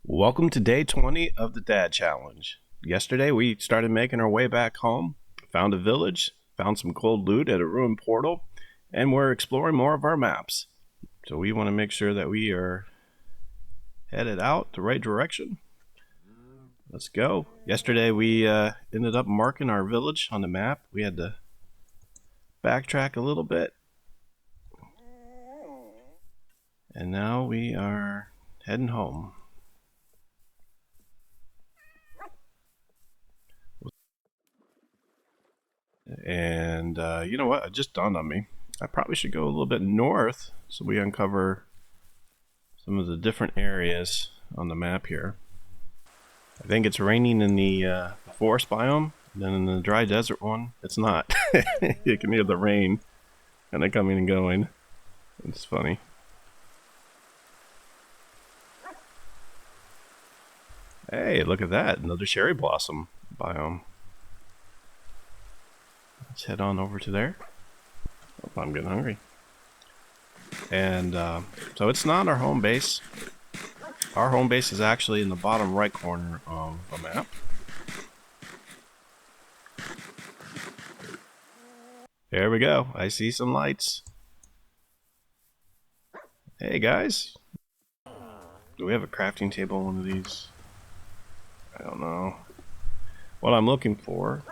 Welcome to day 20 of the Dad Challenge. Yesterday we started making our way back home, found a village, found some cool loot at a ruined portal, and we're exploring more of our maps. So we want to make sure that we are headed out the right direction. Let's go. Yesterday we ended up marking our village on the map. We had to backtrack a little bit. And now we are heading home. And you know what? It just dawned on me. I probably should go a little bit north so we uncover some of the different areas on the map here. I think it's raining in the forest biome, and then in the dry desert one, it's not. You can hear the rain kind of coming and going. It's funny. Hey, look at that. Another cherry blossom biome. Let's head on over to there. Oh, I'm getting hungry. And so it's not our home base. Our home base is actually in the bottom right corner of the map. There we go. I see some lights. Hey guys. Do we have a crafting table on one of these? I don't know. What I'm looking for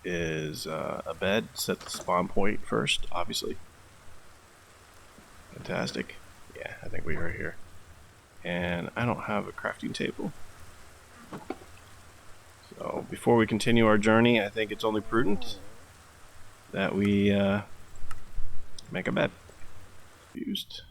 is a bed. Set the spawn point first, obviously. Fantastic. Yeah, I think we are here. And I don't have a crafting table. So before we continue our journey, I think it's only prudent that we make a bed. Used.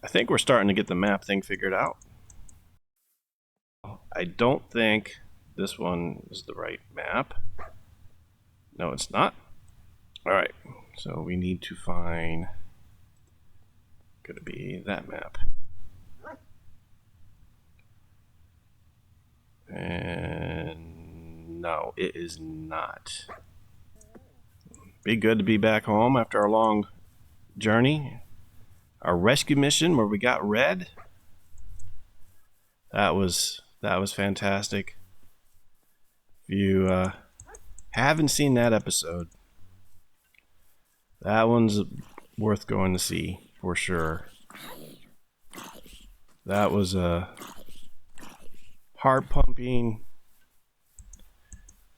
I think we're starting to get the map thing figured out. I don't think this one is the right map. No, it's not. Alright, so we need to find... Could it be that map? And no, it is not. Be good to be back home after our long journey. Our rescue mission where we got red. That was fantastic. If you haven't seen that episode, that one's worth going to see for sure. That was a heart pumping,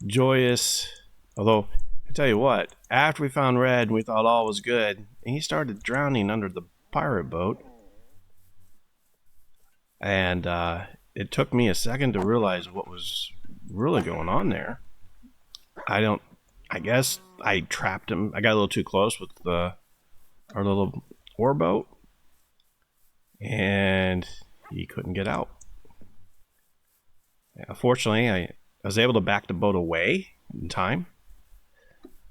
joyous. Although I tell you what, after we found red, we thought all was good, and he started drowning under the pirate boat, and it took me a second to realize what was really going on there. I guess I trapped him. I got a little too close with our little ore boat, and he couldn't get out. Yeah, fortunately, I was able to back the boat away in time.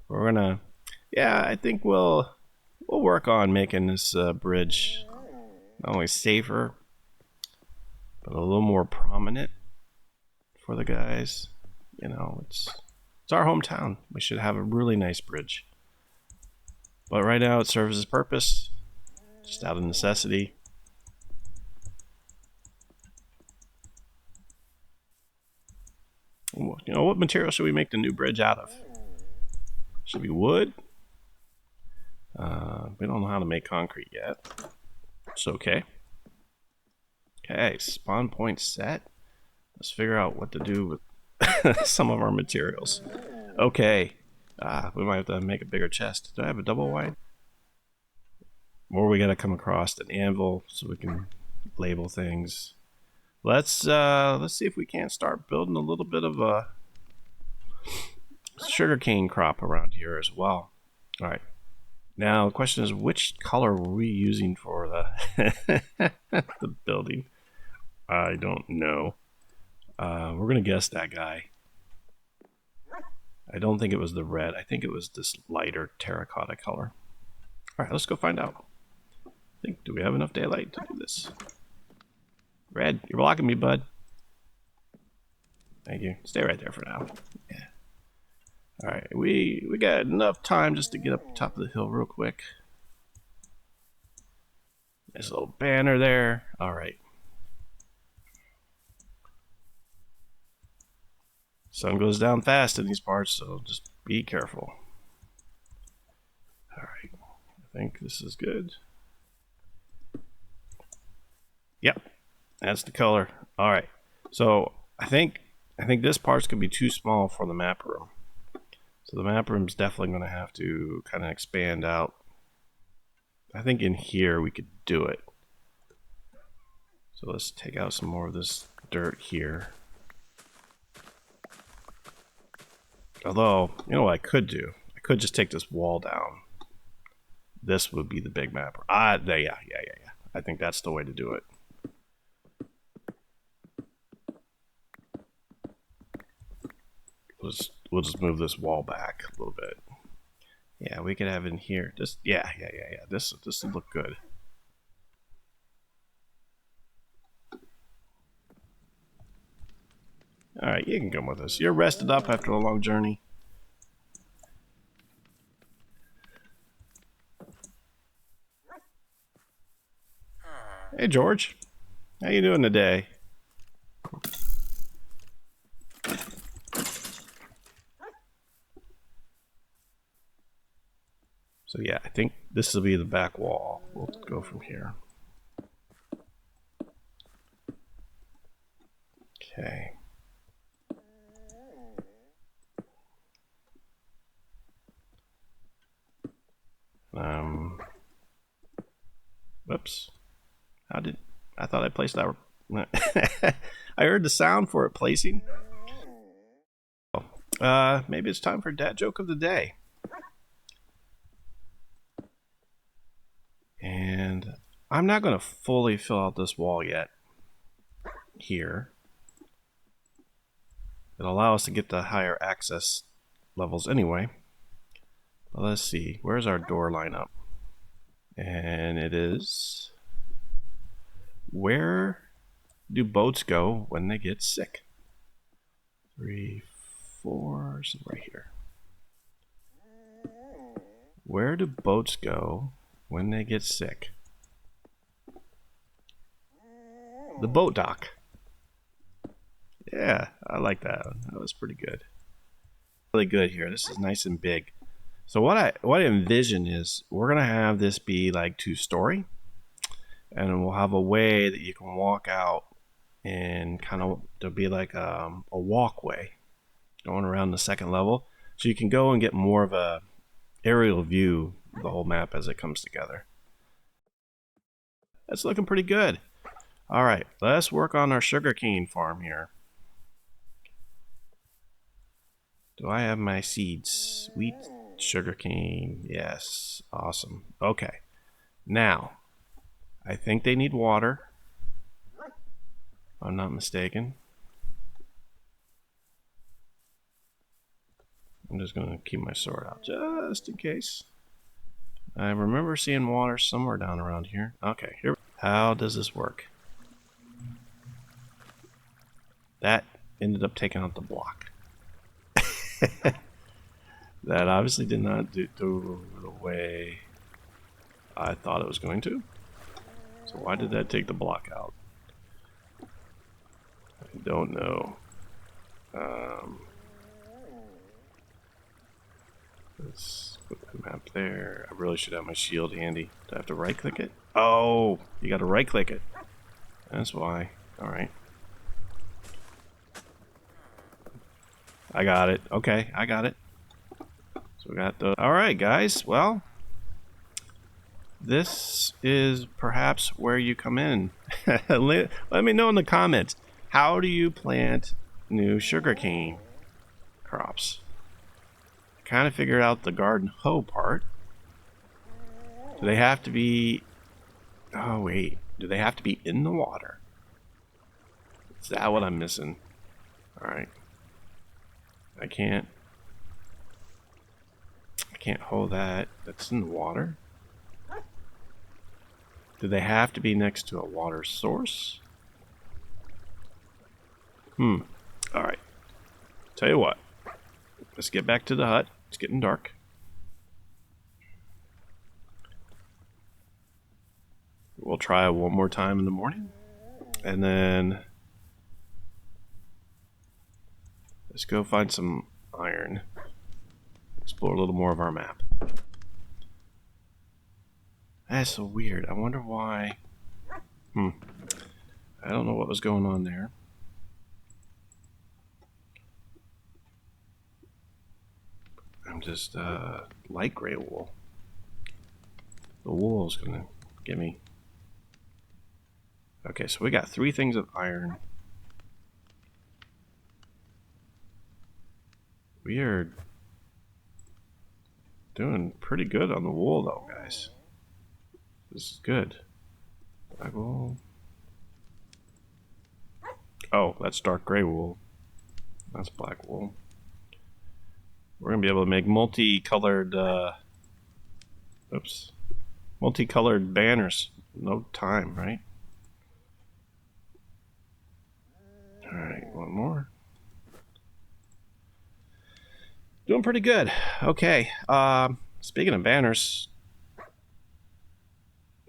We're gonna, yeah, I think we'll work on making this bridge not only safer, but a little more prominent for the guys. You know, it's our hometown. We should have a really nice bridge. But right now it serves its purpose, just out of necessity. You know, what material should we make the new bridge out of? Should be wood. We don't know how to make concrete yet. It's okay. Okay, spawn point set. Let's figure out what to do with some of our materials. Okay. We might have to make a bigger chest. Do I have a double wide? Or we gotta come across an anvil so we can label things. Let's see if we can't start building a little bit of a sugarcane crop around here as well. All right. Now the question is, which color were we using for the the building? I don't know. We're gonna guess that guy. I don't think it was the red. I think it was this lighter terracotta color. All right, let's go find out. Do we have enough daylight to do this? Red, you're blocking me, bud. Thank you. Stay right there for now. Yeah. Alright, we got enough time just to get up the top of the hill real quick. Nice little banner there. Alright. Sun goes down fast in these parts, so just be careful. Alright, I think this is good. Yep, that's the color. Alright, so I think this part's gonna be too small for the map room. So the map room's definitely gonna have to kind of expand out. I think in here we could do it. So let's take out some more of this dirt here. Although, you know what I could do? I could just take this wall down. This would be the big map. Yeah. I think that's the way to do it. We'll just move this wall back a little bit. Yeah, we could have it in here. Just yeah. This will look good. Alright, you can come with us. You're rested up after a long journey. Hey George. How you doing today? So yeah, I think this will be the back wall. We'll go from here. Okay. Whoops. I thought I placed that. I heard the sound for it placing. Maybe it's time for dad joke of the day. And I'm not going to fully fill out this wall yet. Here. It'll allow us to get the higher access levels anyway. But let's see. Where's our door lineup? And it is... Where do boats go when they get sick? 3, 4, so right here. Where do boats go when they get sick? The boat dock. Yeah, I like that one. That was pretty good. Really good here. This is nice and big. So what I envision is we're gonna have this be like 2-story, and we'll have a way that you can walk out and kind of to be like a walkway going around the second level, so you can go and get more of a aerial view of the whole map as it comes together. That's looking pretty good. All right, let's work on our sugarcane farm here. Do I have my seeds? Wheat, sugarcane, yes, awesome. Okay, now I think they need water, if I'm not mistaken. I'm just going to keep my sword out just in case. I remember seeing water somewhere down around here. Okay, here. How does this work? That ended up taking out the block. That obviously did not do the way I thought it was going to. So why did that take the block out? I don't know. Let's put the map there. I really should have my shield handy. Do I have to right click it? Oh, you got to right click it. That's why. All right. I got it. Okay, I got it. So we got the... All right, guys. Well, this is perhaps where you come in. Let me know in the comments. How do you plant new sugarcane crops? Kind of figured out the garden hoe part. Do they have to be... Oh, wait. Do they have to be in the water? Is that what I'm missing? All right. I can't hold that. That's in the water. Do they have to be next to a water source? All right. Tell you what. let's get back to the hut. It's getting dark. We'll try one more time in the morning. And then let's go find some iron. Explore a little more of our map. That's so weird. I wonder why. I don't know what was going on there. I'm just light gray wool. The wool is gonna get me. Okay, so we got 3 things of iron. We are doing pretty good on the wool though, guys. This is good. Black wool. Oh, that's dark gray wool. That's black wool. We're gonna be able to make multicolored multicolored banners. No time, right? Alright, one more. Doing pretty good. Okay. Speaking of banners,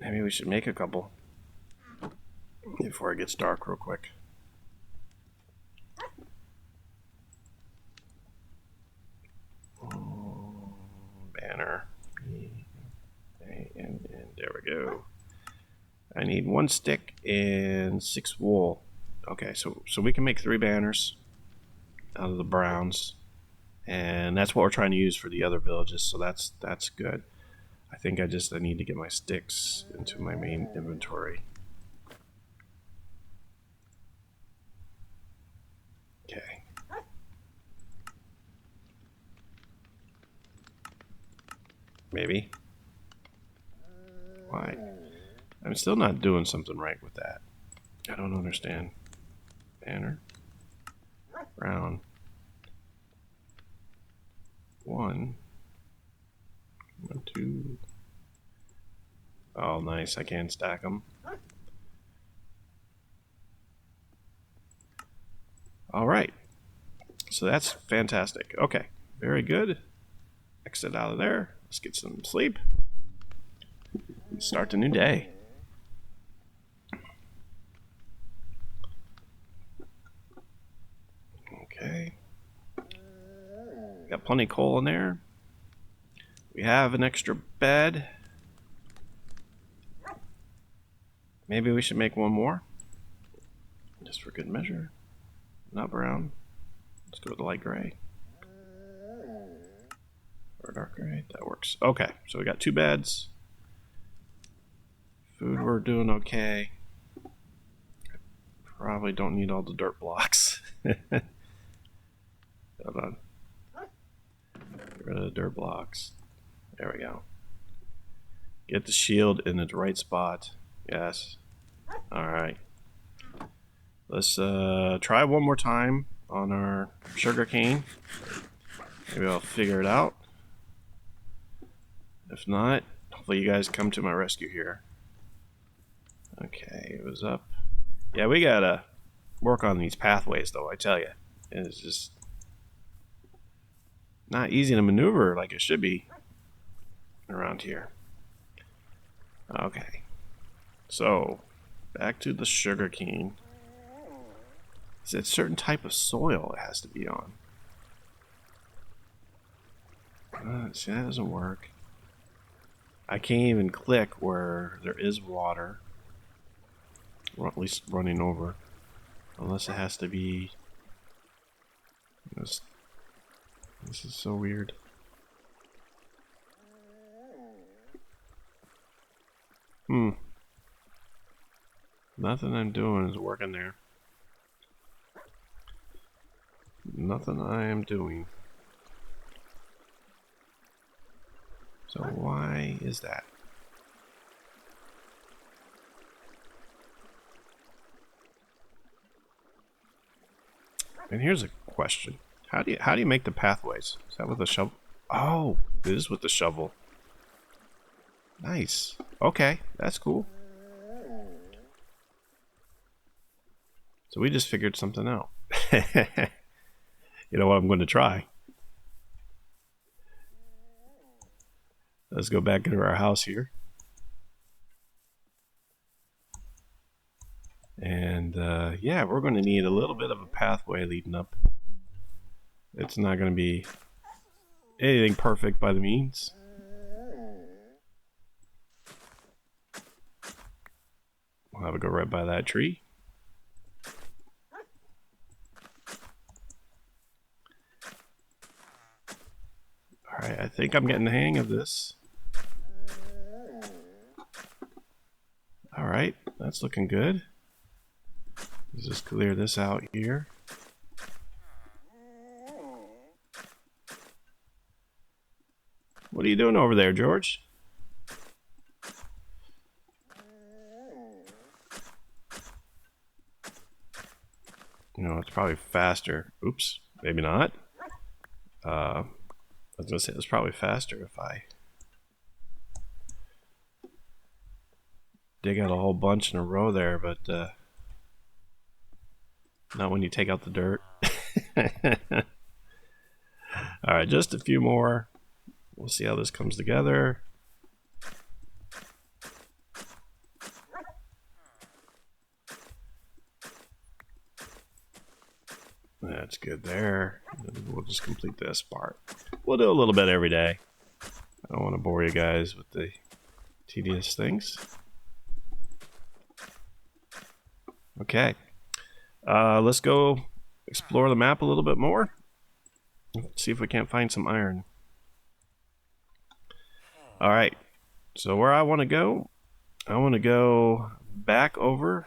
maybe we should make a couple before it gets dark real quick. Banner. And there we go. I need 1 stick and 6 wool. Okay, so we can make 3 banners out of the browns. And that's what we're trying to use for the other villages, so that's good. I think I need to get my sticks into my main inventory. Okay. Maybe. Why? I'm still not doing something right with that. I don't understand. Banner. Brown. 1, 2. Oh, nice. I can stack them. All right. So that's fantastic. Okay. Very good. Exit out of there. Let's get some sleep. Start the new day. Okay. Got plenty of coal in there. We have an extra bed. Maybe we should make 1 more. Just for good measure. Not brown. Let's go with the light gray. Or dark gray. That works. Okay, so we got 2 beds. Food, we're doing okay. Probably don't need all the dirt blocks. Hold on. Get rid of the dirt blocks. There we go. Get the shield in the right spot. Yes. Alright. Let's try one more time on our sugar cane. Maybe I'll figure it out. If not, hopefully you guys come to my rescue here. Okay, it was up. Yeah, we gotta work on these pathways though, I tell you. It's just not easy to maneuver like it should be around here. Okay. So, back to the sugar cane. It's a certain type of soil it has to be on. See, that doesn't work. I can't even click where there is water. Or at least running over. Unless it has to be... This is so weird. Nothing I'm doing is working there. Nothing I am doing. So why is that? And here's a question. How do you make the pathways? Is that with a shovel? Oh, it is with the shovel. Nice. Okay, that's cool. So we just figured something out. You know what I'm going to try? Let's go back into our house here. And yeah, we're going to need a little bit of a pathway leading up. It's not going to be anything perfect by the means. We'll have it go right by that tree. Alright, I think I'm getting the hang of this. Alright, that's looking good. Let's just clear this out here. What are you doing over there, George? You know, it's probably faster. Oops, maybe not. I was gonna say it's probably faster if I dig out a whole bunch in a row there, but not when you take out the dirt. Alright, just a few more. We'll see how this comes together. That's good there. And we'll just complete this part. We'll do a little bit every day. I don't want to bore you guys with the tedious things. Okay. Let's go explore the map a little bit more. Let's see if we can't find some iron. Alright. So where I want to go back over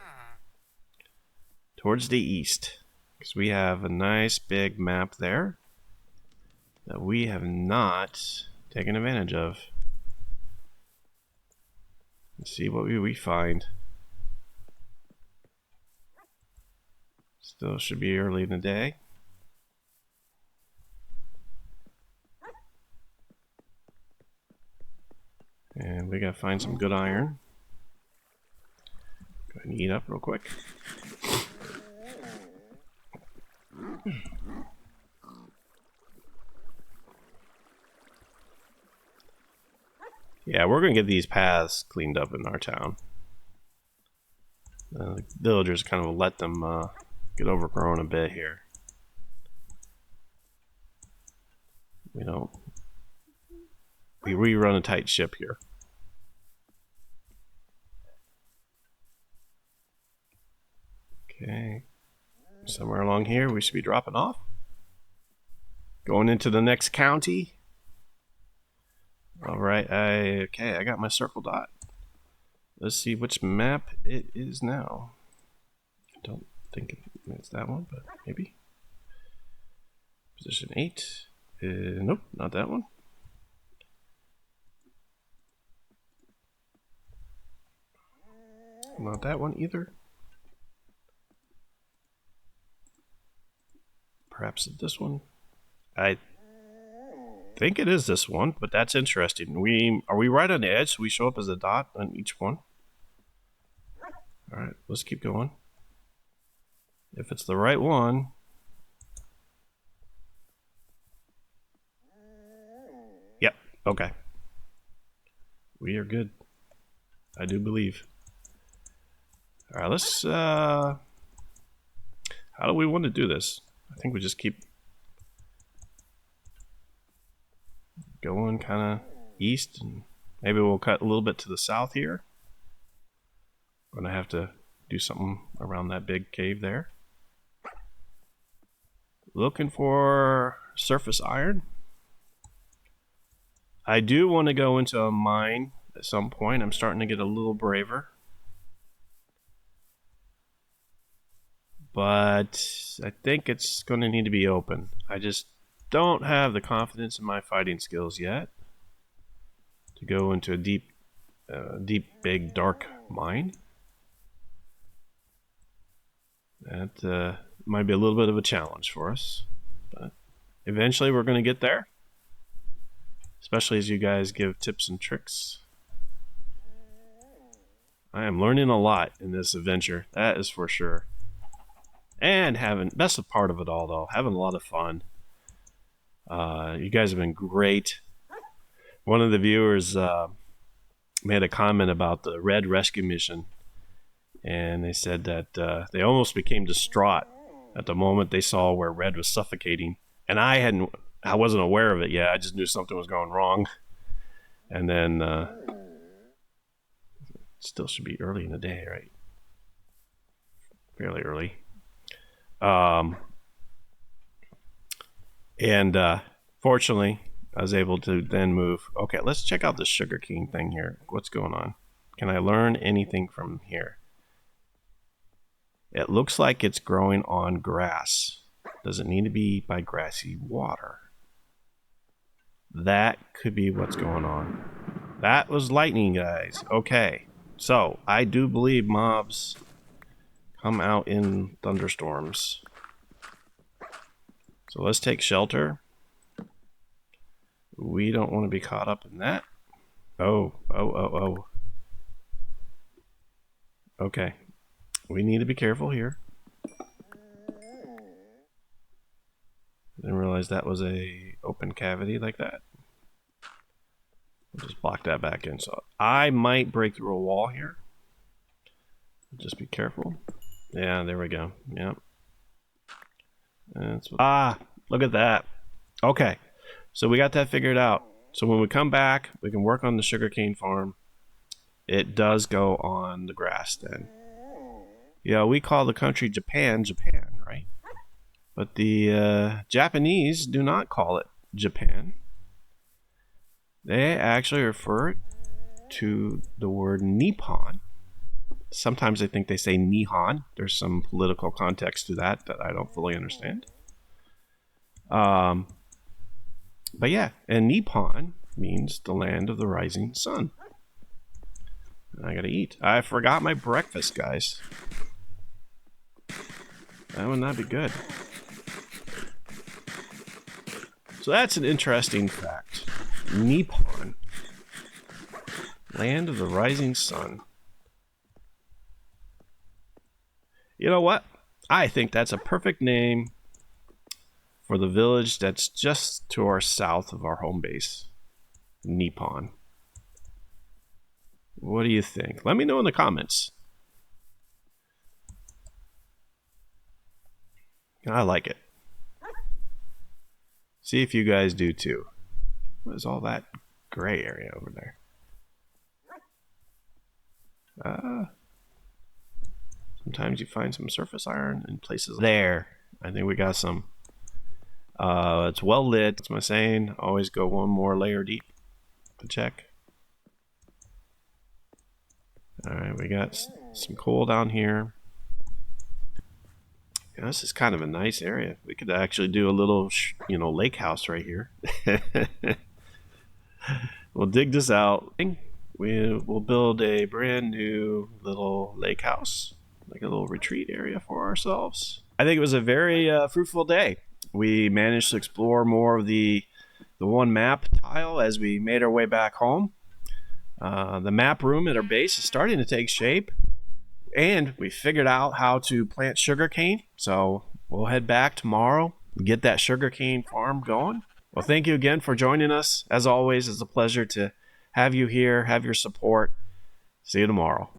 towards the east. Because we have a nice big map there that we have not taken advantage of. Let's see what we find. Still should be early in the day. And we gotta find some good iron. Go ahead and eat up real quick. Yeah, we're gonna get these paths cleaned up in our town. The villagers kind of let them get overgrown a bit here. We run a tight ship here. Okay. Somewhere along here we should be dropping off. Going into the next county. Alright, I got my circle dot. Let's see which map it is now. I don't think it's that one, but maybe. Position 8. Nope, not that one. Not that one either. Perhaps this one. I think it is this one, but that's interesting. Are we right on the edge? So we show up as a dot on each one. All right, let's keep going. If it's the right one. Yep. Okay. We are good. I do believe. All right, let's. How do we want to do this? I think we just keep going kind of east, and maybe we'll cut a little bit to the south here. We're gonna have to do something around that big cave there. Looking for surface iron. I do want to go into a mine at some point. I'm starting to get a little braver. But I think it's going to need to be open. I just don't have the confidence in my fighting skills yet to go into a deep, big, dark mine. That might be a little bit of a challenge for us. But eventually we're going to get there. Especially as you guys give tips and tricks. I am learning a lot in this adventure. That is for sure. And that's the part of it all, though. Having a lot of fun. You guys have been great One of the viewers made a comment about the Red Rescue Mission, and they said that they almost became distraught at the moment they saw where Red was suffocating. And I wasn't aware of it yet. I just knew something was going wrong. And then still should be early in the day, right? Fairly early. And fortunately, I was able to then move. Okay, let's check out the sugarcane thing here. What's going on? Can I learn anything from here? It looks like it's growing on grass. Does it need to be by grassy water? That could be what's going on. That was lightning, guys. Okay, so I do believe mobs come out in thunderstorms. So let's take shelter. We don't want to be caught up in that. Oh. Okay. We need to be careful here. Didn't realize that was a open cavity like that. We'll just block that back in. So I might break through a wall here. Just be careful. Yeah, there we go. Yep. Look at that. Okay. So we got that figured out. So when we come back, we can work on the sugarcane farm. It does go on the grass then. Yeah, we call the country Japan, right? But the Japanese do not call it Japan. They actually refer to the word Nippon. Sometimes I think they say Nihon. There's some political context to that I don't fully understand. But yeah, and Nippon means the land of the rising sun. And I gotta eat. I forgot my breakfast, guys. That would not be good. So that's an interesting fact. Nippon, land of the rising sun. You know what? I think that's a perfect name for the village that's just to our south of our home base. Nippon. What do you think? Let me know in the comments. I like it. See if you guys do too. What is all that gray area over there? Sometimes you find some surface iron in places. There. I think we got some. It's well lit. That's my saying. Always go one more layer deep to check. Alright, we got some coal down here. Yeah, this is kind of a nice area. We could actually do a little, lake house right here. We'll dig this out. We'll build a brand new little lake house, like a little retreat area for ourselves. I think it was a very fruitful day. We managed to explore more of the one map tile as we made our way back home. The map room at our base is starting to take shape. And we figured out how to plant sugarcane. So we'll head back tomorrow and get that sugarcane farm going. Well, thank you again for joining us. As always, it's a pleasure to have you here, have your support. See you tomorrow.